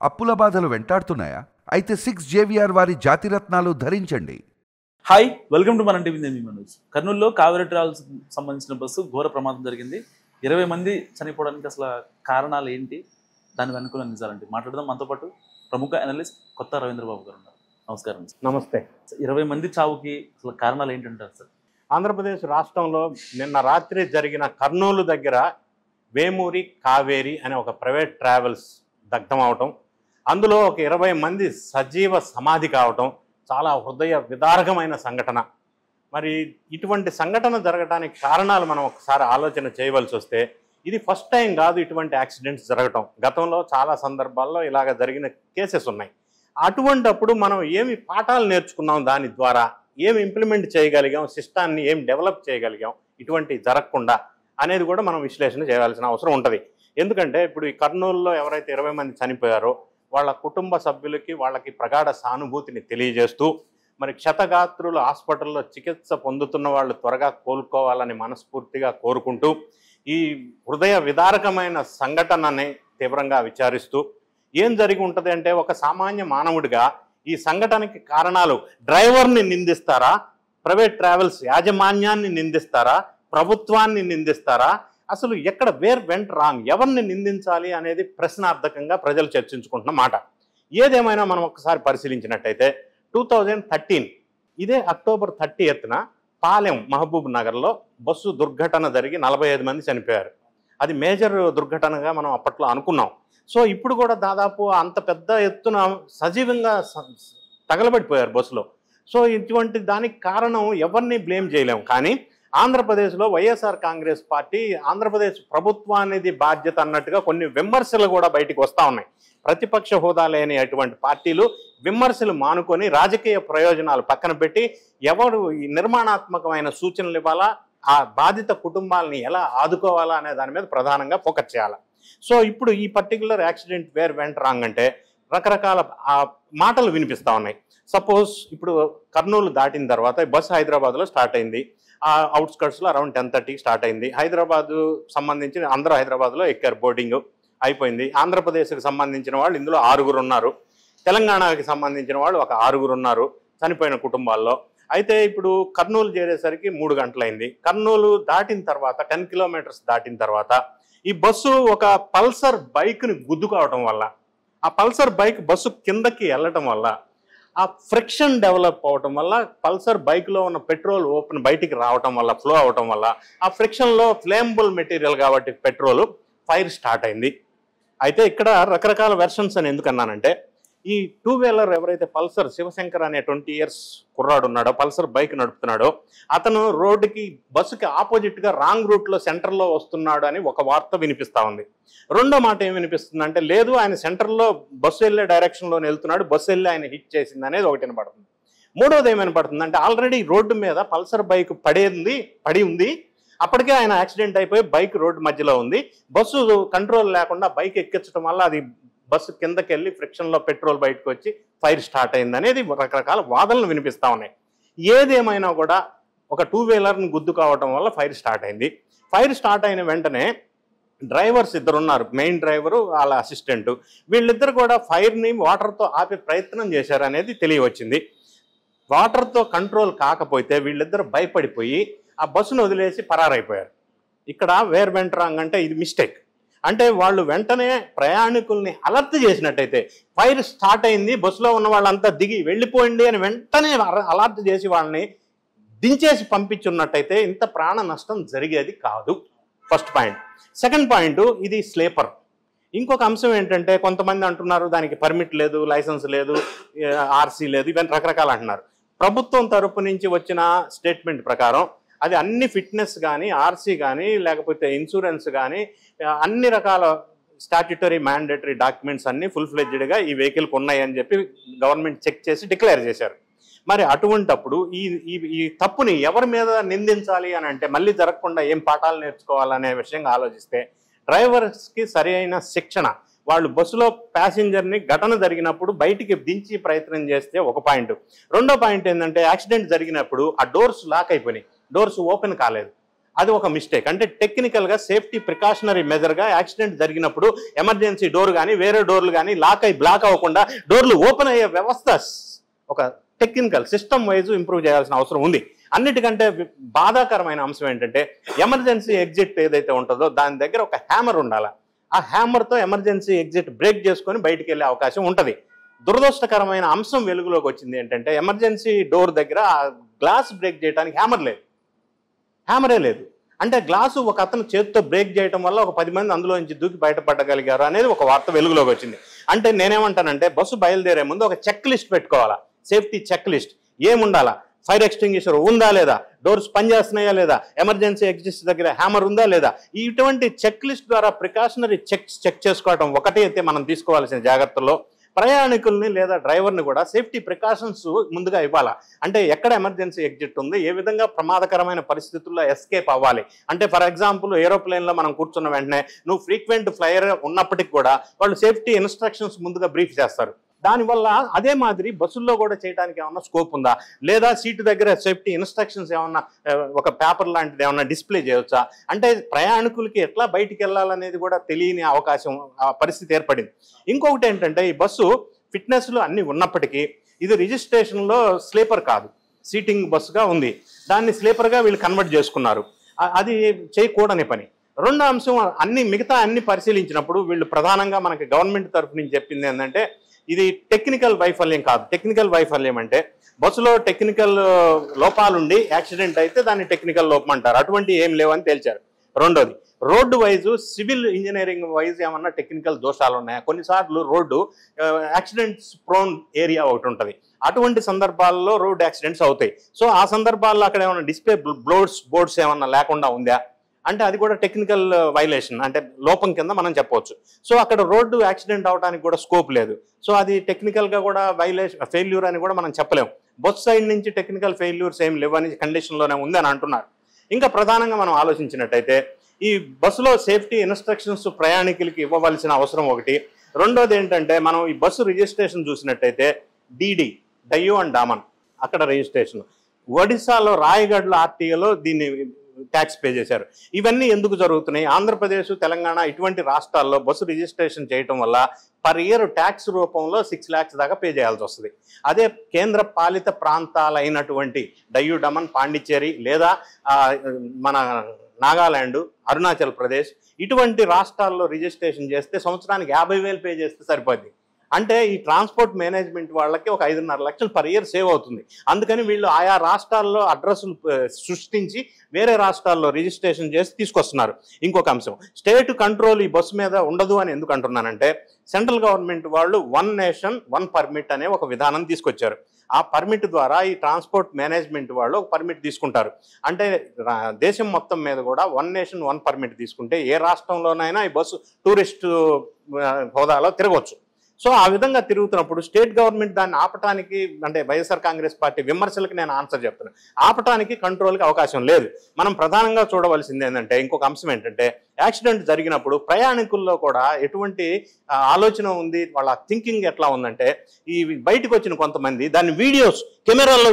అప్పుల బాధలు వెంటాడుతున్నాయా? అయితే 6JVR వారి జాతిరత్నాలు ధరించండి. హాయ్, వెల్కమ్ టు మన టీవీ. నేను మనోజ్. కర్నూలులో కావేరీ ట్రావెల్స్ సంబంధించిన బస్సు ఘోర ప్రమాదం జరిగింది. 20 మంది చనిపోవడానికి అసలు కారణాలు ఏంటి, దాని వెనుకల నిజాలంటే మాట్లాడదాం. మనతో పాటు ప్రముఖ అనలిస్ట్ కొత్త రవీంద్ర బాబు గారు ఉన్నారు. నమస్కారం. నమస్తే. 20 మంది చావుకి అసలు కారణాలు ఏంటంటారు సార్? ఆంధ్రప్రదేశ్ రాష్ట్రంలో నిన్న రాత్రి జరిగిన కర్నూలు దగ్గర వేమూరి కావేరి అనే ఒక ప్రైవేట్ ట్రావెల్స్ దగ్ధం అవటం, అందులో ఒక 20 మంది సజీవ సమాధి కావటం చాలా హృదయ విదారకమైన సంఘటన. మరి ఇటువంటి సంఘటన జరగడానికి కారణాలు మనం ఒకసారి ఆలోచన చేయవలసి వస్తే, ఇది ఫస్ట్ టైం కాదు ఇటువంటి యాక్సిడెంట్స్ జరగటం. గతంలో చాలా సందర్భాల్లో ఇలాగ జరిగిన కేసెస్ ఉన్నాయి. అటువంటప్పుడు మనం ఏమి పాఠాలు నేర్చుకున్నాం, దాని ద్వారా ఏమి ఇంప్లిమెంట్ చేయగలిగాం, సిస్టాన్ని ఏం డెవలప్ చేయగలిగాం ఇటువంటి జరగకుండా అనేది కూడా మనం విశ్లేషణ చేయాల్సిన అవసరం ఉంటుంది. ఎందుకంటే ఇప్పుడు ఈ కర్నూలులో ఎవరైతే 20 మంది చనిపోయారో వాళ్ళ కుటుంబ సభ్యులకి వాళ్ళకి ప్రగాఢ సానుభూతిని తెలియజేస్తూ, మరి క్షతగాత్రులు హాస్పిటల్లో చికిత్స పొందుతున్న వాళ్ళు త్వరగా కోలుకోవాలని మనస్ఫూర్తిగా కోరుకుంటూ, ఈ హృదయ విదారకమైన సంఘటనని తీవ్రంగా విచారిస్తూ, ఏం జరిగి ఉంటుంది అంటే, ఒక సామాన్య మానవుడిగా ఈ సంఘటనకి కారణాలు డ్రైవర్ని నిందిస్తారా, ప్రైవేట్ ట్రావెల్స్ యాజమాన్యాన్ని నిందిస్తారా, ప్రభుత్వాన్ని నిందిస్తారా, అసలు ఎక్కడ వేర్ వెంట్ రాంగ్, ఎవరిని నిందించాలి అనేది ప్రశ్నార్థకంగా ప్రజలు చర్చించుకుంటున్న మాట. ఏదేమైనా మనం ఒకసారి పరిశీలించినట్టయితే 2013 ఇదే అక్టోబర్ 30న పాలెం మహబూబ్ నగర్లో బస్సు దుర్ఘటన జరిగి 45 మంది చనిపోయారు. అది మేజర్ దుర్ఘటనగా మనం అప్పట్లో అనుకున్నాం. సో ఇప్పుడు కూడా దాదాపు అంత పెద్ద ఎత్తున సజీవంగా తగలబడిపోయారు బస్సులో. సో ఇటువంటి దానికి కారణం ఎవరిని బ్లేమ్ చేయలేము. కానీ ఆంధ్రప్రదేశ్లో వైఎస్ఆర్ కాంగ్రెస్ పార్టీ, ఆంధ్రప్రదేశ్ ప్రభుత్వానికి బాధ్యత అన్నట్టుగా కొన్ని విమర్శలు కూడా బయటికి వస్తూ ఉన్నాయి. ప్రతిపక్ష హోదా లేని అటువంటి పార్టీలు విమర్శలు మానుకొని రాజకీయ ప్రయోజనాలు పక్కన పెట్టి ఎవరు నిర్మాణాత్మకమైన సూచనలు ఇవ్వాలా, ఆ బాధిత కుటుంబాలని ఎలా ఆదుకోవాలా అనే దాని మీద ప్రధానంగా ఫోకస్ చేయాలి. సో ఇప్పుడు ఈ particular accident where went wrong అంటే రకరకాల మాటలు వినిపిస్తూ ఉన్నాయి. సపోజ్ ఇప్పుడు కర్నూలు దాటిన తర్వాత బస్సు హైదరాబాద్లో స్టార్ట్ అయింది. ఆ అవుట్స్కట్స్లో అరౌండ్ 10:30 స్టార్ట్ అయింది. హైదరాబాదు సంబంధించి అందరూ హైదరాబాద్లో ఎక్కారు, బోర్డింగ్ అయిపోయింది. ఆంధ్రప్రదేశ్కి సంబంధించిన వాళ్ళు ఇందులో 6 ఉన్నారు. తెలంగాణకి సంబంధించిన వాళ్ళు ఒక 6 ఉన్నారు చనిపోయిన కుటుంబాల్లో. అయితే ఇప్పుడు కర్నూలు చేరేసరికి 3 గంటలైంది. కర్నూలు దాటిన తర్వాత 10 కిలోమీటర్స్ దాటిన తర్వాత ఈ బస్సు ఒక పల్సర్ బైక్ని గుద్దుకోవటం వల్ల, ఆ పల్సర్ బైక్ బస్సు కిందకి వెళ్ళటం వల్ల, ఆ ఫ్రిక్షన్ డెవలప్ అవటం వల్ల, పల్సర్ బైక్లో ఉన్న పెట్రోల్ బయటికి రావటం వల్ల, ఫ్లో అవటం వల్ల, ఆ ఫ్రిక్షన్లో ఫ్లేమబుల్ మెటీరియల్ కాబట్టి పెట్రోల్ ఫైర్ స్టార్ట్ అయింది. అయితే ఇక్కడ రకరకాల వెర్షన్స్ అని ఎందుకన్నానంటే, ఈ 2 వీలర్ ఎవరైతే పల్సర్ శివశంకర్ అనే 20 years కుర్రాడు ఉన్నాడో, పల్సర్ బైక్ నడుపుతున్నాడో, అతను రోడ్డుకి బస్సుకి ఆపోజిట్గా రాంగ్ రూట్లో సెంటర్లో వస్తున్నాడు అని ఒక వార్త వినిపిస్తూ ఉంది. రెండో మాట ఏం వినిపిస్తుంది అంటే, లేదు ఆయన సెంటర్లో బస్సు వెళ్ళే డైరెక్షన్లో వెళ్తున్నాడు, బస్సు వెళ్ళి ఆయన హిట్ చేసింది అనేది ఒకటి వినపడుతుంది. మూడోది ఏమైనా పడుతుంది అంటే, ఆల్రెడీ రోడ్డు మీద పల్సర్ బైక్ పడి ఉంది, అప్పటికే ఆయన యాక్సిడెంట్ అయిపోయి బైక్ రోడ్డు మధ్యలో ఉంది. బస్సు కంట్రోల్ లేకుండా బైక్ ఎక్కించడం వల్ల అది బస్సు కిందకి వెళ్ళి ఫ్రిక్షన్లో పెట్రోల్ బయటకు వచ్చి ఫైర్ స్టార్ట్ అయింది అనేది రకరకాల వాదనలు వినిపిస్తూ ఉన్నాయి. ఏదేమైనా కూడా ఒక 2 వీలర్ని గుద్దు కావటం వల్ల ఫైర్ స్టార్ట్ అయింది. ఫైర్ స్టార్ట్ అయిన వెంటనే డ్రైవర్స్ 2 ఉన్నారు, మెయిన్ డ్రైవరు వాళ్ళ అసిస్టెంటు. వీళ్ళిద్దరు కూడా ఫైర్ని వాటర్తో ఆపే ప్రయత్నం చేశారు అనేది తెలియవచ్చింది. వాటర్తో కంట్రోల్ కాకపోతే వీళ్ళిద్దరు భయపడిపోయి ఆ బస్సును వదిలేసి పరారైపోయారు. ఇక్కడ వేర్ వెంట్ రాంగ్ అంటే ఇది మిస్టేక్. అంటే వాళ్ళు వెంటనే ప్రయాణికుల్ని అలర్ట్ చేసినట్టయితే, ఫైర్ స్టార్ట్ అయింది, బస్సులో ఉన్న వాళ్ళంతా దిగి వెళ్ళిపోయింది అని వెంటనే అలర్ట్ చేసి వాళ్ళని దించేసి పంపించున్నట్టయితే ఇంత ప్రాణ నష్టం జరిగేది కాదు. First point. సెకండ్ పాయింట్, ఇది స్లీపర్. ఇంకొక అంశం ఏంటంటే, కొంతమంది అంటున్నారు దానికి పర్మిట్ లేదు, లైసెన్స్ లేదు, ఆర్సీ లేదు, ఇవన్నీ రకరకాలు అంటున్నారు. ప్రభుత్వం తరపు నుంచి వచ్చిన స్టేట్మెంట్ ప్రకారం అది అన్ని ఫిట్నెస్ కానీ, ఆర్సీ కానీ, లేకపోతే ఇన్సూరెన్స్ కానీ, అన్ని రకాల స్టాట్యుటరీ మ్యాండేటరీ డాక్యుమెంట్స్ అన్ని ఫుల్ ఫ్లెడ్జ్డ్గా ఈ వెహికల్కి ఉన్నాయని చెప్పి గవర్నమెంట్ చెక్ చేసి డిక్లేర్ చేశారు. మరి అటువంటప్పుడు ఈ తప్పుని ఎవరి మీద నిందించాలి అని అంటే, మళ్ళీ జరగకుండా ఏం పాఠాలు నేర్చుకోవాలనే విషయంగా ఆలోచిస్తే, డ్రైవర్స్కి సరి అయిన శిక్షణ, వాళ్ళు బస్సులో ప్యాసింజర్ని ఘటన జరిగినప్పుడు బయటికి దించి ప్రయత్నం చేస్తే ఒక పాయింట్. రెండో పాయింట్ ఏంటంటే, యాక్సిడెంట్ జరిగినప్పుడు ఆ డోర్స్ లాక్ అయిపోయినాయి, డోర్స్ ఓపెన్ కాలేదు. అది ఒక మిస్టేక్. అంటే టెక్నికల్గా సేఫ్టీ ప్రికాషనరీ మెజర్గా యాక్సిడెంట్ జరిగినప్పుడు ఎమర్జెన్సీ డోర్ కానీ వేరే డోర్లు కానీ లాక్ అయి బ్లాక్ అవ్వకుండా డోర్లు ఓపెన్ అయ్యే వ్యవస్థ ఒక టెక్నికల్ సిస్టమ్ వైజ్ ఇంప్రూవ్ చేయాల్సిన అవసరం ఉంది. అన్నిటికంటే బాధాకరమైన అంశం ఏంటంటే ఎమర్జెన్సీ ఎగ్జిట్ ఏదైతే ఉంటుందో దాని దగ్గర ఒక హ్యామర్ ఉండాలి. ఆ హ్యామర్తో ఎమర్జెన్సీ ఎగ్జిట్ బ్రేక్ చేసుకొని బయటికి వెళ్ళే అవకాశం ఉంటుంది. దురదృష్టకరమైన అంశం వెలుగులోకి వచ్చింది ఏంటంటే ఎమర్జెన్సీ డోర్ దగ్గర గ్లాస్ బ్రేక్ చేయడానికి హ్యామరే లేదు. అంటే గ్లాసు ఒక అతను చేతితో బ్రేక్ చేయడం వల్ల ఒక 10 మంది అందులో నుంచి దూకి బయటపడగలిగారు అనేది ఒక వార్త వెలుగులోకి వచ్చింది. అంటే నేనేమంటానంటే బస్సు బయలుదేరే ముందు ఒక చెక్ లిస్ట్ పెట్టుకోవాలా, సేఫ్టీ చెక్ లిస్ట్. ఏముండాలా, ఫైర్ ఎక్స్టింగ్విషర్ ఉందా లేదా, డోర్స్ పనిచేస్తున్నాయా లేదా, ఎమర్జెన్సీ ఎగ్జిట్ దగ్గర హ్యామర్ ఉందా లేదా, ఇటువంటి చెక్ లిస్ట్ ద్వారా ప్రికాషనరీ చెక్ చేసుకోవడం ఒకటి అయితే మనం తీసుకోవాల్సిన జాగ్రత్తలో ప్రయాణికుల్ని లేదా డ్రైవర్ని కూడా సేఫ్టీ ప్రికాషన్స్ ముందుగా ఇవ్వాలా. అంటే ఎక్కడ ఎమర్జెన్సీ ఎగ్జిట్ ఉంది, ఏ విధంగా ప్రమాదకరమైన పరిస్థితుల్లో ఎస్కేప్ అవ్వాలి. అంటే ఫర్ ఎగ్జాంపుల్ ఏరోప్లేన్లో మనం కూర్చున్న వెంటనే నువ్వు ఫ్రీక్వెంట్ ఫ్లైయర్ ఉన్నప్పటికీ కూడా వాళ్ళు సేఫ్టీ ఇన్స్ట్రక్షన్స్ ముందుగా బ్రీఫ్ చేస్తారు. దానివల్ల అదే మాదిరి బస్సుల్లో కూడా చేయడానికి ఏమన్నా స్కోప్ ఉందా, లేదా సీటు దగ్గర సేఫ్టీ ఇన్స్ట్రక్షన్స్ ఏమన్నా ఒక పేపర్ లాంటిది ఏమన్నా డిస్ప్లే చేయవచ్చా. అంటే ప్రయాణికులకి ఎట్లా బయటికి వెళ్ళాలనేది కూడా తెలియని అవకాశం పరిస్థితి ఏర్పడింది. ఇంకొకటి ఏంటంటే ఈ బస్సు ఫిట్నెస్లు అన్నీ ఉన్నప్పటికీ ఇది రిజిస్ట్రేషన్లో స్లీపర్ కాదు, సీటింగ్ బస్సుగా ఉంది. దాన్ని స్లీపర్గా వీళ్ళు కన్వర్ట్ చేసుకున్నారు. అది చేయకూడని పని. రెండో అంశం, మిగతా అన్ని పరిశీలించినప్పుడు వీళ్ళు ప్రధానంగా మనకి గవర్నమెంట్ తరఫు నుంచి చెప్పింది ఏంటంటే ఇది టెక్నికల్ వైఫల్యం కాదు. టెక్నికల్ వైఫల్యం అంటే బస్సులో టెక్నికల్ లోపాలుండి యాక్సిడెంట్ అయితే దాన్ని టెక్నికల్ లోపం అంటారు. అటువంటి ఏం లేవని తేల్చారు. రెండోది, road wise civil engineering wise ఏమన్నా టెక్నికల్ దోషాలు ఉన్నాయా. కొన్నిసార్లు రోడ్డు యాక్సిడెంట్స్ ప్రోన్ ఏరియా ఒకటి ఉంటుంది. అటువంటి సందర్భాల్లో రోడ్ యాక్సిడెంట్స్ అవుతాయి. సో ఆ సందర్భాల్లో అక్కడ ఏమన్నా డిస్ప్లే బోర్డ్స్ ఏమన్నా లేకుండా ఉందా అంటే అది కూడా టెక్నికల్ వైలేషన్, అంటే లోపం కింద మనం చెప్పవచ్చు. సో అక్కడ రోడ్డు యాక్సిడెంట్ అవడానికి కూడా స్కోప్ లేదు. సో అది టెక్నికల్గా కూడా ఫెయిల్యూర్ అని కూడా మనం చెప్పలేము. బస్ సైడ్ నుంచి టెక్నికల్ ఫెయిల్యూర్స్ ఏం లేవని కండిషన్లోనే ఉంది అని అంటున్నారు. ఇంకా ప్రధానంగా మనం ఆలోచించినట్టయితే ఈ బస్సులో సేఫ్టీ ఇన్స్ట్రక్షన్స్ ప్రయాణికులకి ఇవ్వవలసిన అవసరం ఒకటి. రెండోది ఏంటంటే మనం ఈ బస్సు రిజిస్ట్రేషన్ చూసినట్టయితే డయ్యూ అండ్ డామన్ అక్కడ రిజిస్ట్రేషన్, ఒడిశాలో రాయగఢ్లో ఆర్టీఏలో దీన్ని ట్యాక్స్ పే చేశారు. ఇవన్నీ ఎందుకు జరుగుతున్నాయి? ఆంధ్రప్రదేశ్, తెలంగాణ ఇటువంటి రాష్ట్రాల్లో బస్సు రిజిస్ట్రేషన్ చేయటం వల్ల పర్ ఇయర్ ట్యాక్స్ రూపంలో 6 lakhs దాకా పే చేయాల్సి వస్తుంది. అదే కేంద్ర పాలిత ప్రాంతాలైనటువంటి డయ్యూ డమన్, పాండిచ్చేరి లేదా మన నాగాలాండ్, అరుణాచల్ ప్రదేశ్ ఇటువంటి రాష్ట్రాల్లో రిజిస్ట్రేషన్ చేస్తే సంవత్సరానికి 50,000 పే చేస్తే సరిపోద్ది. అంటే ఈ ట్రాన్స్పోర్ట్ మేనేజ్మెంట్ వాళ్ళకి ఒక 5.5 lakhs పర్ ఇయర్ సేవ్ అవుతుంది. అందుకని వీళ్ళు ఆయా రాష్ట్రాల్లో అడ్రస్లు సృష్టించి వేరే రాష్ట్రాల్లో రిజిస్ట్రేషన్ చేసి తీసుకొస్తున్నారు. ఇంకొక అంశం, స్టేట్ కంట్రోల్ ఈ బస్సు మీద ఉండదు అని ఎందుకు అంటున్నానంటే సెంట్రల్ గవర్నమెంట్ వాళ్ళు 1 nation 1 permit అనే ఒక విధానం తీసుకొచ్చారు. ఆ పర్మిట్ ద్వారా ఈ ట్రాన్స్పోర్ట్ మేనేజ్మెంట్ వాళ్ళు ఒక పర్మిట్ తీసుకుంటారు. అంటే దేశం మొత్తం మీద కూడా 1 nation 1 permit తీసుకుంటే ఏ రాష్ట్రంలోనైనా ఈ బస్సు టూరిస్ట్ హోదాలో తిరగవచ్చు. సో ఆ విధంగా తిరుగుతున్నప్పుడు స్టేట్ గవర్నమెంట్ దాన్ని ఆపటానికి, అంటే వైఎస్ఆర్ కాంగ్రెస్ పార్టీ విమర్శలకు నేను ఆన్సర్ చెప్తున్నాను, ఆపటానికి కంట్రోల్కి అవకాశం లేదు. మనం ప్రధానంగా చూడవలసింది ఏంటంటే ఇంకొక అంశం ఏంటంటే యాక్సిడెంట్ జరిగినప్పుడు ప్రయాణికుల్లో కూడా ఎటువంటి ఆలోచన ఉంది, వాళ్ళ థింకింగ్ ఎట్లా ఉందంటే ఈ బయటకు వచ్చిన కొంతమంది దాన్ని కెమెరాల్లో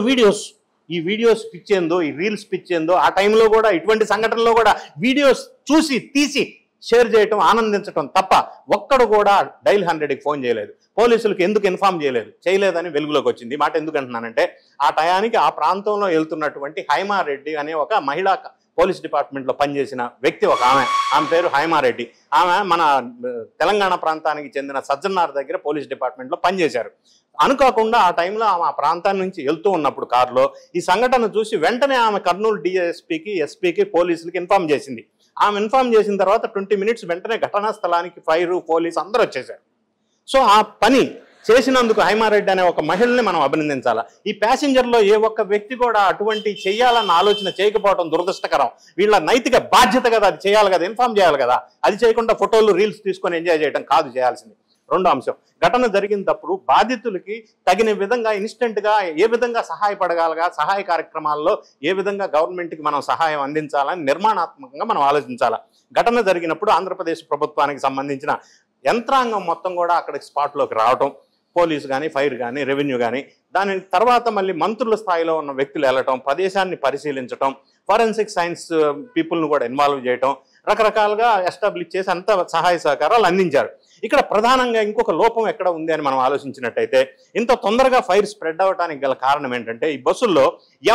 ఈ వీడియోస్ పిచ్చేందో, ఈ రీల్స్ పిచ్చేందో, ఆ టైంలో కూడా ఇటువంటి సంఘటనలో కూడా వీడియోస్ తీసి షేర్ చేయటం, ఆనందించటం తప్ప ఒక్కడు కూడా డైల్ 100కి ఫోన్ చేయలేదు. పోలీసులకు ఎందుకు ఇన్ఫార్మ్ చేయలేదని వెలుగులోకి వచ్చింది. మాట ఎందుకు అంటున్నానంటే ఆ టయానికి ఆ ప్రాంతంలో వెళ్తున్నటువంటి హైమారెడ్డి అనే ఒక మహిళా పోలీస్ డిపార్ట్మెంట్లో పనిచేసిన వ్యక్తి, ఒక ఆమె పేరు హైమారెడ్డి. ఆమె మన తెలంగాణ ప్రాంతానికి చెందిన సజ్జనార్ దగ్గర పోలీస్ డిపార్ట్మెంట్లో పనిచేశారు. అనుకోకుండా ఆ టైంలో ఆమె ఆ ప్రాంతాన్ని నుంచి వెళ్తూ ఉన్నప్పుడు కారులో ఈ సంఘటన చూసి వెంటనే ఆమె కర్నూలు డిఎస్పీకి, ఎస్పీకి, పోలీసులకి ఇన్ఫార్మ్ చేసింది. ఆమె ఇన్ఫార్మ్ చేసిన తర్వాత 20 minutes వెంటనే ఘటనా స్థలానికి ఫైర్, పోలీస్ అందరూ వచ్చేసారు. సో ఆ పని చేసినందుకు హైమారెడ్డి అనే ఒక మహిళని మనం అభినందించాలా. ఈ ప్యాసింజర్లో ఏ ఒక్క వ్యక్తి కూడా అటువంటి చేయాలన్న ఆలోచన చేయకపోవడం దురదృష్టకరం. వీళ్ళ నైతిక బాధ్యత కదా, అది చేయాలి కదా, ఇన్ఫార్మ్ చేయాలి కదా. అది చేయకుండా ఫోటోలు, రీల్స్ తీసుకొని ఎంజాయ్ చేయడం కాదు చేయాల్సింది. రెండో అంశం, ఘటన జరిగినప్పుడు బాధితులకి తగిన విధంగా ఇన్స్టెంట్గా ఏ విధంగా సహాయపడగలగా, సహాయ కార్యక్రమాల్లో ఏ విధంగా గవర్నమెంట్కి మనం సహాయం అందించాలని నిర్మాణాత్మకంగా మనం ఆలోచించాలా. ఘటన జరిగినప్పుడు ఆంధ్రప్రదేశ్ ప్రభుత్వానికి సంబంధించిన యంత్రాంగం మొత్తం కూడా అక్కడికి స్పాట్లోకి రావటం, పోలీసు కానీ, ఫైర్ కానీ, రెవెన్యూ కానీ, దాని తర్వాత మళ్ళీ మంత్రుల స్థాయిలో ఉన్న వ్యక్తులు వెళ్ళటం, ప్రదేశాన్ని పరిశీలించటం, ఫారెన్సిక్ సైన్స్ పీపుల్ని కూడా ఇన్వాల్వ్ చేయటం, రకరకాలుగా ఎస్టాబ్లిష్ చేసి అంత సహాయ సహకారాలు అందించారు. ఇక్కడ ప్రధానంగా ఇంకొక లోపం ఎక్కడ ఉంది అని మనం ఆలోచించినట్టయితే, ఇంత తొందరగా ఫైర్ స్ప్రెడ్ అవ్వడానికి గల కారణం ఏంటంటే, ఈ బస్సుల్లో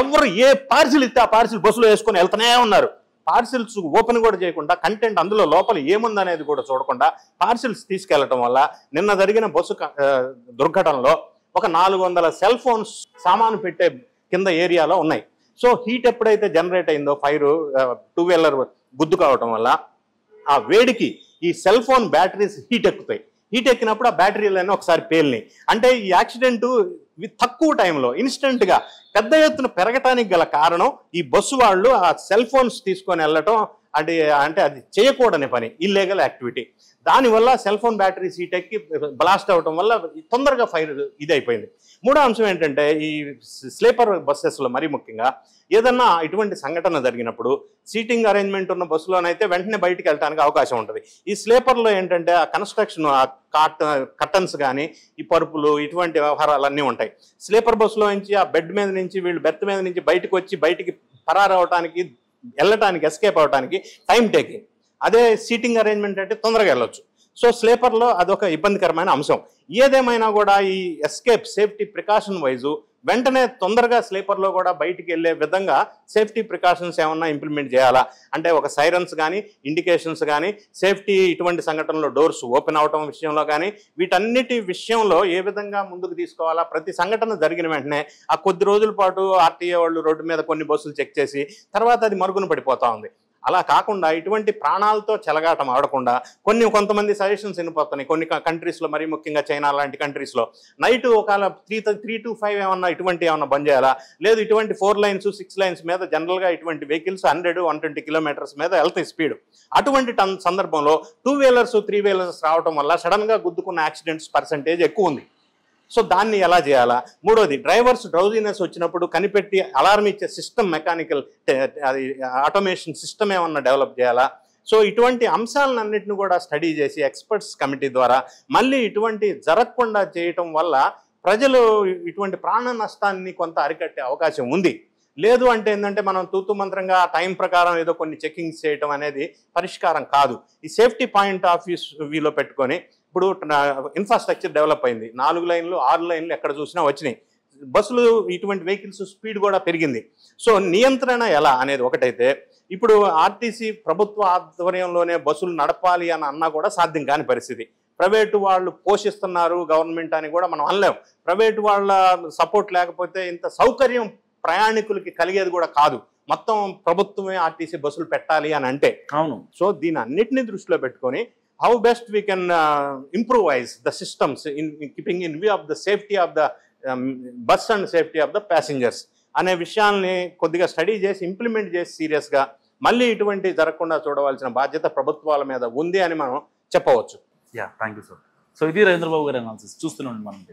ఎవరు ఏ పార్సిల్ ఇస్తే ఆ పార్సిల్ బస్సులో వేసుకొని వెళ్తూనే ఉన్నారు. పార్సిల్స్ ఓపెన్ కూడా చేయకుండా, కంటెంట్ అందులో లోపల ఏముందనేది కూడా చూడకుండా పార్సిల్స్ తీసుకెళ్లటం వల్ల నిన్న జరిగిన బస్సు దుర్ఘటనలో ఒక 400 సెల్ ఫోన్స్ సామాను పెట్టే కింద ఏరియాలో ఉన్నాయి. సో హీట్ ఎప్పుడైతే జనరేట్ అయిందో ఫైర్, 2 వీలర్ గుద్దు కావటం వల్ల ఆ వేడికి ఈ సెల్ ఫోన్ బ్యాటరీస్ హీట్ ఎక్కుతాయి. హీట్ ఎక్కినప్పుడు ఆ బ్యాటరీలన్నీ ఒకసారి పేలినాయి. అంటే ఈ యాక్సిడెంట్ తక్కువ టైంలో ఇన్స్టెంట్గా పెద్ద ఎత్తున పెరగటానికి గల కారణం ఈ బస్సు వాళ్ళు ఆ సెల్ ఫోన్స్ తీసుకొని వెళ్ళటం. అంటే అది చేయకూడని పని, ఇల్లీగల్ యాక్టివిటీ. దానివల్ల సెల్ ఫోన్ బ్యాటరీస్ హీట్ ఎక్కి బ్లాస్ట్ అవ్వటం వల్ల తొందరగా ఫైర్ ఇది అయిపోయింది. మూడో అంశం ఏంటంటే, ఈ స్లీపర్ బస్సెస్లో మరీ ముఖ్యంగా ఏదన్నా ఇటువంటి సంఘటన జరిగినప్పుడు సీటింగ్ అరేంజ్మెంట్ ఉన్న బస్సులోనైతే వెంటనే బయటికి వెళ్ళడానికి అవకాశం ఉంటుంది. ఈ స్లీపర్లో ఏంటంటే ఆ కన్స్ట్రక్షన్, ఆ కర్టన్స్ కానీ, ఈ పరుపులు, ఇటువంటి వ్యవహారాలన్నీ ఉంటాయి. స్లీపర్ బస్సులో నుంచి ఆ బెడ్ మీద నుంచి వీళ్ళు బెర్త్ మీద నుంచి బయటకు వచ్చి బయటికి పరారవటానికి, వెళ్ళటానికి, ఎస్కేప్ అవడానికి టైం టేకింగ్. అదే సీటింగ్ అరేంజ్మెంట్ అంటే తొందరగా వెళ్ళొచ్చు. సో స్లీపర్లో అదొక ఇబ్బందికరమైన అంశం. ఏదేమైనా కూడా ఈ ఎస్కేప్ సేఫ్టీ ప్రికాషన్ వైజు వెంటనే తొందరగా స్లీపర్లో కూడా బయటికి వెళ్ళే విధంగా సేఫ్టీ ప్రికాషన్స్ ఏమన్నా ఇంప్లిమెంట్ చేయాలా అంటే, ఒక సైరన్స్ కానీ, ఇండికేషన్స్ కానీ, సేఫ్టీ ఇటువంటి సంఘటనలో డోర్స్ ఓపెన్ అవటం విషయంలో కానీ, వీటన్నిటి విషయంలో ఏ విధంగా ముందుకు తీసుకోవాలా. ప్రతి సంఘటన జరిగిన వెంటనే ఆ కొద్ది రోజుల పాటు ఆర్టీఏ వాళ్ళు రోడ్డు మీద కొన్ని బస్సులు చెక్ చేసి తర్వాత అది మరుగున పడిపోతూ ఉంది. అలా కాకుండా ఇటువంటి ప్రాణాలతో చెలగాటం ఆడకుండా కొంతమంది సజెషన్స్ వినిపోతున్నాయి. కొన్ని కంట్రీస్లో, మరీ ముఖ్యంగా చైనా లాంటి కంట్రీస్లో నైట్ ఒకవేళ 3 to 5 ఏమన్నా ఇటువంటి ఏమన్నా బంద్ చేయాలా, లేదు ఇటువంటి 4 lanes 6 lanes మీద జనరల్గా ఇటువంటి వెహికల్స్ 100-120 kilometers మీద వెళ్తాయి స్పీడ్. అటువంటి సందర్భంలో 2 వీలర్స్ 3 వీలర్స్ రావడం వల్ల సడన్గా గుద్దుకున్న యాక్సిడెంట్స్ పర్సంటేజ్ ఎక్కువ ఉంది. సో దాన్ని ఎలా చేయాలా. మూడోది, డ్రైవర్స్ డ్రౌజీనెస్ వచ్చినప్పుడు కనిపెట్టి అలారం ఇచ్చే సిస్టమ్, మెకానికల్ అది ఆటోమేషన్ సిస్టమ్ ఏమన్నా డెవలప్ చేయాలా. సో ఇటువంటి అంశాలన్నింటినీ కూడా స్టడీ చేసి ఎక్స్పర్ట్స్ కమిటీ ద్వారా మళ్ళీ ఇటువంటి జరగకుండా చేయటం వల్ల ప్రజలు ఇటువంటి ప్రాణ నష్టాన్ని కొంత అరికట్టే అవకాశం ఉంది. లేదు అంటే ఏంటంటే, మనం తూతు మంత్రంగా టైం ప్రకారం ఏదో కొన్ని చెకింగ్స్ చేయటం అనేది పరిష్కారం కాదు. ఈ సేఫ్టీ పాయింట్ ఆఫ్ వ్యూలో పెట్టుకొని ఇప్పుడు ఇన్ఫ్రాస్ట్రక్చర్ డెవలప్ అయింది. 4 lanes 6 lanes ఎక్కడ చూసినా వచ్చినాయి. బస్సులు, ఇటువంటి వెహికల్స్ స్పీడ్ కూడా పెరిగింది. సో నియంత్రణ ఎలా అనేది ఒకటైతే, ఇప్పుడు ఆర్టీసీ ప్రభుత్వ ఆధ్వర్యంలోనే బస్సులు నడపాలి అని అన్నా కూడా సాధ్యం కాని పరిస్థితి. ప్రైవేటు వాళ్ళు పోషిస్తున్నారు గవర్నమెంట్ అని కూడా మనం అనలేం. ప్రైవేటు వాళ్ళ సపోర్ట్ లేకపోతే ఇంత సౌకర్యం ప్రయాణికులకి కలిగేది కూడా కాదు. మొత్తం ప్రభుత్వమే ఆర్టీసీ బస్సులు పెట్టాలి అని అంటే. అవును. సో దీని అన్నిటిని దృష్టిలో పెట్టుకొని how best we can improvise the systems in keeping in view of the safety of the bus and safety of the passengers అనే విషయాల్ని కొద్దిగా స్టడీ చేసి ఇంప్లిమెంట్ చేసి సీరియస్గా మళ్ళీ ఇటువంటి జరగకుండా చూడవలసిన బాధ్యత ప్రభుత్వాల మీద ఉంది అని మనం చెప్పవచ్చు. Thank you sir. సో ఇది రవీంద్రబాబు గారి అనాలిసిస్. చూస్తున్నాం మనం.